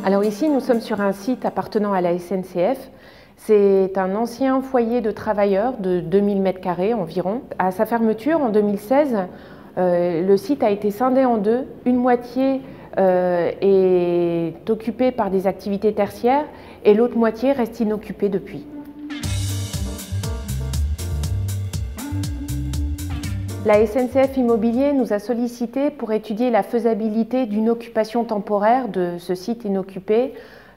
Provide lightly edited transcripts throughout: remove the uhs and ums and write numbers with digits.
Alors ici, nous sommes sur un site appartenant à la SNCF. C'est un ancien foyer de travailleurs de 2000 m² environ. À sa fermeture en 2016, le site a été scindé en deux. Une moitié est occupée par des activités tertiaires et l'autre moitié reste inoccupée depuis. La SNCF Immobilier nous a sollicité pour étudier la faisabilité d'une occupation temporaire de ce site inoccupé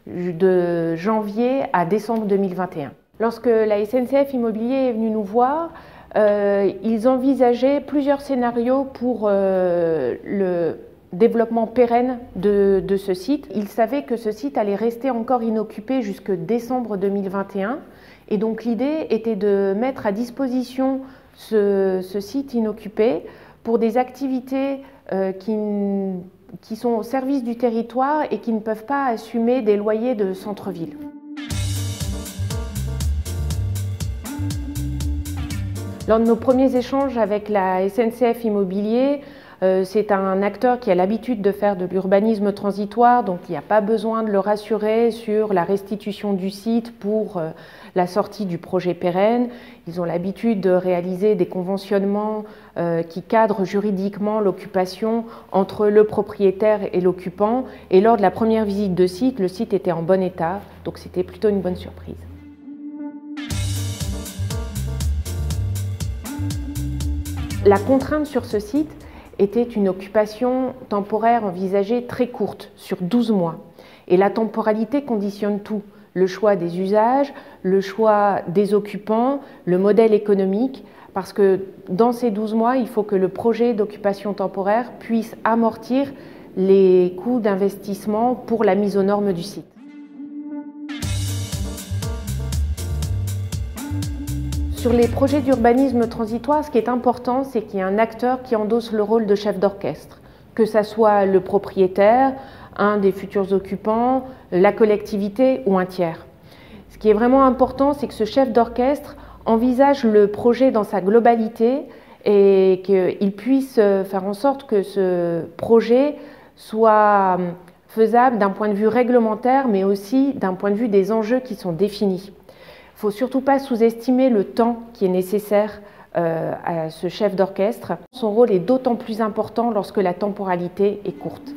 de janvier à décembre 2021. Lorsque la SNCF Immobilier est venue nous voir, ils envisageaient plusieurs scénarios pour le développement pérenne de ce site. Ils savaient que ce site allait rester encore inoccupé jusque décembre 2021 et donc l'idée était de mettre à disposition ce site inoccupé pour des activités qui sont au service du territoire et qui ne peuvent pas assumer des loyers de centre-ville. Lors de nos premiers échanges avec la SNCF Immobilier, c'est un acteur qui a l'habitude de faire de l'urbanisme transitoire, donc il n'y a pas besoin de le rassurer sur la restitution du site pour la sortie du projet pérenne. Ils ont l'habitude de réaliser des conventionnements qui cadrent juridiquement l'occupation entre le propriétaire et l'occupant. Et lors de la première visite de site, le site était en bon état, donc c'était plutôt une bonne surprise. La contrainte sur ce site était une occupation temporaire envisagée très courte, sur 12 mois. Et la temporalité conditionne tout. Le choix des usages, le choix des occupants, le modèle économique, parce que dans ces 12 mois, il faut que le projet d'occupation temporaire puisse amortir les coûts d'investissement pour la mise aux normes du site. Sur les projets d'urbanisme transitoire, ce qui est important, c'est qu'il y ait un acteur qui endosse le rôle de chef d'orchestre, que ce soit le propriétaire, un des futurs occupants, la collectivité ou un tiers. Ce qui est vraiment important, c'est que ce chef d'orchestre envisage le projet dans sa globalité et qu'il puisse faire en sorte que ce projet soit faisable d'un point de vue réglementaire, mais aussi d'un point de vue des enjeux qui sont définis. Il ne faut surtout pas sous-estimer le temps qui est nécessaire à ce chef d'orchestre. Son rôle est d'autant plus important lorsque la temporalité est courte.